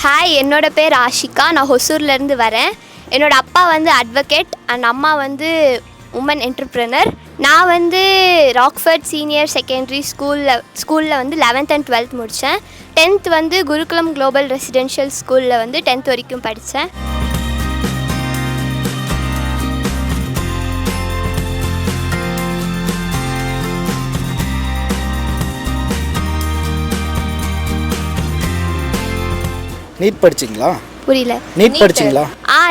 Hi, என்னோட பேர் ஆஷிகா. நான் ஹொசூர்லேருந்து வரேன். என்னோட அப்பா வந்து அட்வொகேட் அண்ட் அம்மா வந்து உமன் என்டர்ப்ரெனர். நான் வந்து ராக்ஃபர்ட் சீனியர் செகண்டரி ஸ்கூலில் வந்து 11th and 12th முடித்தேன். 10th வந்து குருகுலம் குளோபல் ரெசிடென்ஷியல் ஸ்கூலில் வந்து 10th வரைக்கும் படித்தேன். நீட் படிச்சிங்களா? புரியல. நீட் படிச்சிங்களா?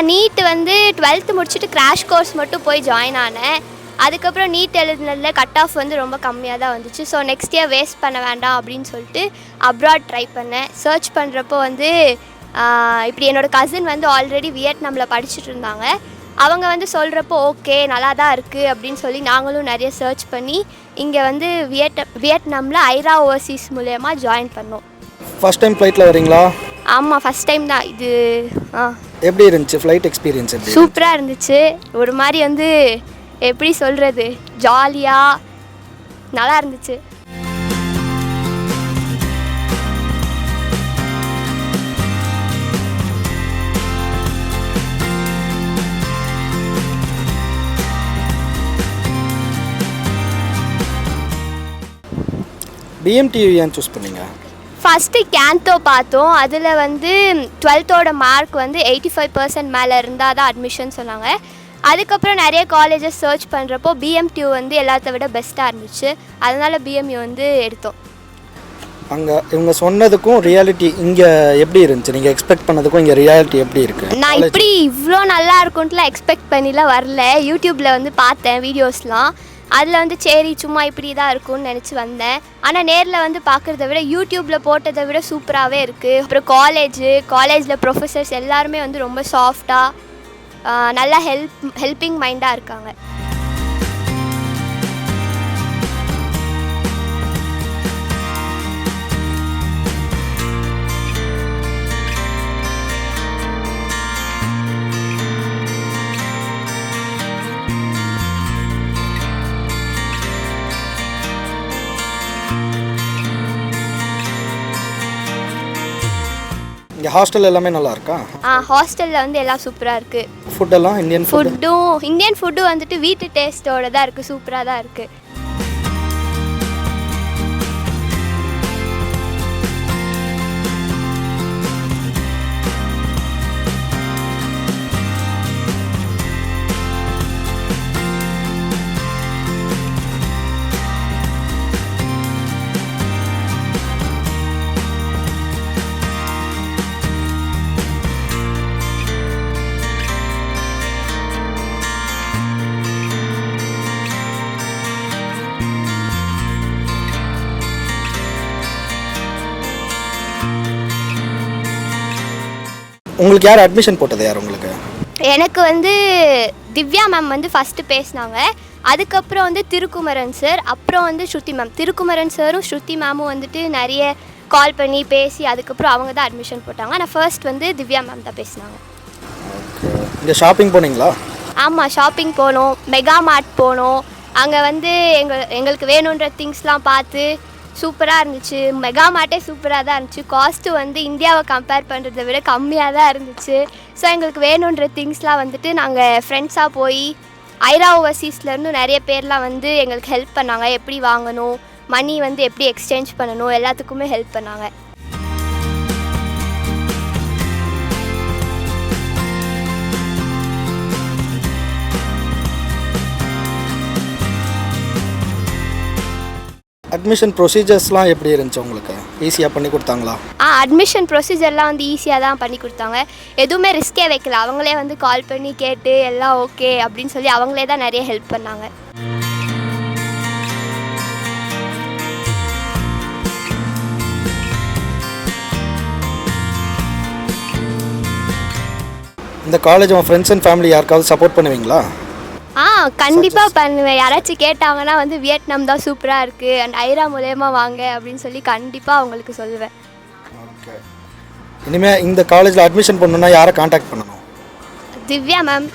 நீட் வந்து 12th முடிச்சுட்டு கிராஷ் கோர்ஸ் மட்டும் போய் ஜாயின் ஆனேன். அதுக்கப்புறம் நீட் எழுதுனதில் கட் ஆஃப் வந்து ரொம்ப கம்மியாக தான் வந்துச்சு. ஸோ நெக்ஸ்ட் இயர் வேஸ்ட் பண்ண வேண்டாம் அப்படின்னு சொல்லிட்டு அப்ராட் ட்ரை பண்ணேன். சர்ச் பண்ணுறப்போ வந்து இப்படி என்னோடய கசின் வந்து ஆல்ரெடி வியட்நாமில் படிச்சுட்டு இருந்தாங்க. அவங்க வந்து சொல்கிறப்போ ஓகே நல்லா தான் இருக்குது அப்படின்னு சொல்லி நாங்களும் நிறைய சர்ச் பண்ணி இங்கே வந்து வியட்நாமில் ஐரா ஓவர்சீஸ் மூலயமா ஜாயின் பண்ணோம். ஃபர்ஸ்ட் டைம் ஃப்ளைட்டில் வரீங்களா? ஆமாம், ஃபஸ்ட் டைம் தான் இது. எப்படி இருந்துச்சு ஃப்ளைட் எக்ஸ்பீரியன்ஸ்? எப்படி? சூப்பராக இருந்துச்சு. ஒரு மாதிரி வந்து எப்படி சொல்கிறது, ஜாலியாக நல்லா இருந்துச்சு. BMTU ஏன் சூஸ் பண்ணீங்க? ஃபஸ்ட்டு கேந்தோ பார்த்தோம். அதில் வந்து 12th மார்க் வந்து 85% மேலே இருந்தால் தான் அட்மிஷன் சொன்னாங்க. அதுக்கப்புறம் நிறைய காலேஜஸ் சர்ச் பண்ணுறப்போ BMTU வந்து எல்லாத்த விட பெஸ்ட்டாக இருந்துச்சு. அதனால் BMU வந்து எடுத்தோம். அங்கே இவங்க சொன்னதுக்கும் ரியாலிட்டி இங்கே எப்படி இருந்துச்சு? நீங்கள் எக்ஸ்பெக்ட் பண்ணதுக்கும் இங்கே ரியாலிட்டி எப்படி இருக்குது? நான் இப்படி இவ்வளோ நல்லா இருக்குன்ட்டுலாம் எக்ஸ்பெக்ட் பண்ணிலாம் வரல. யூடியூப்பில் வந்து பார்த்தேன் வீடியோஸ்லாம். அதில் வந்து சரி சும்மா இப்படி தான் இருக்கும்னு நினச்சி வந்தேன். ஆனால் நேரில் வந்து பார்க்குறத விட யூடியூப்பில் போட்டதை விட சூப்பராகவே இருக்குது. அப்புறம் காலேஜில் ப்ரொஃபஸர்ஸ் எல்லாருமே வந்து ரொம்ப சாஃப்டாக நல்லா ஹெல்பிங் மைண்டாக இருக்காங்க. இங்கே ஹாஸ்டல் எல்லாமே நல்லா இருக்கா? ஹாஸ்டலில் வந்து எல்லாம் சூப்பராக இருக்குது. ஃபுட்டெல்லாம் இந்தியன் ஃபுட்டும் வந்துட்டு வீட்டு டேஸ்ட்டோடு தான் இருக்குது. சூப்பராக தான் இருக்குது. உங்களுக்கு யார் அட்மிஷன் போட்டது? யார் உங்களுக்கு? எனக்கு வந்து திவ்யா மேம் வந்து ஃபஸ்ட்டு பேசினாங்க. அதுக்கப்புறம் வந்து திருக்குமரன் சார், அப்புறம் வந்து ஸ்ருதி மேம். திருக்குமரன் சாரும் ஸ்ருதி மேமும் வந்துட்டு நிறைய கால் பண்ணி பேசி அதுக்கப்புறம் அவங்க தான் அட்மிஷன் போட்டாங்க. ஆனால் ஃபர்ஸ்ட் வந்து திவ்யா மேம் தான் பேசினாங்க. இங்கே ஷாப்பிங் போனீங்களா? ஆமாம், ஷாப்பிங் போனோம். மெகா மார்ட் போனோம். அங்கே வந்து எங்களுக்கு வேணுன்ற திங்ஸ்லாம் பார்த்து சூப்பராக இருந்துச்சு. மெகா மார்ட்டே சூப்பராக தான் இருந்துச்சு. காஸ்ட்டு வந்து இந்தியாவை கம்பேர் பண்ணுறதை விட கம்மியாக தான் இருந்துச்சு. ஸோ எங்களுக்கு வேணுன்ற திங்ஸ்லாம் வந்துட்டு நாங்கள் ஃப்ரெண்ட்ஸாக போய் ஐரா ஓவர்சீஸ்லேருந்து நிறைய பேர்லாம் வந்து எங்களுக்கு ஹெல்ப் பண்ணாங்க. எப்படி வாங்கணும், மணி வந்து எப்படி எக்ஸ்சேஞ்ச் பண்ணணும், எல்லாத்துக்குமே ஹெல்ப் பண்ணாங்க. அட்மிஷன் ப்ரொசீஜர்ஸ்லாம் எப்படி இருந்துச்சு உங்களுக்கு? ஈஸியாக பண்ணி கொடுத்தாங்களா? அட்மிஷன் ப்ரொசீஜர்லாம் வந்து ஈஸியாக தான் பண்ணி கொடுத்தாங்க. எதுவுமே ரிஸ்கே வைக்கல. அவங்களே வந்து கால் பண்ணி கேட்டு எல்லாம் ஓகே அப்படின்னு சொல்லி அவங்களே தான் நிறைய ஹெல்ப் பண்ணாங்க. இந்த காலேஜ் உங்கள் ஃப்ரெண்ட்ஸ் அண்ட் ஃபேமிலி யாருக்காவது சப்போர்ட் பண்ணுவீங்களா? கண்டிப்பாக பண்ணுவேன். யாராச்சும் கேட்டாங்கன்னா வந்து வியட்நாம் தான் சூப்பராக இருக்குது அண்ட் ஐரா மூலயமா வாங்க அப்படின்னு சொல்லி கண்டிப்பாக அவங்களுக்கு சொல்லுவேன். ஓகே, இனிமேல் இந்த காலேஜில் அட்மிஷன் பண்ணணுன்னா யாரை காண்டாக்ட் பண்ணணும்? திவ்யா மேம்.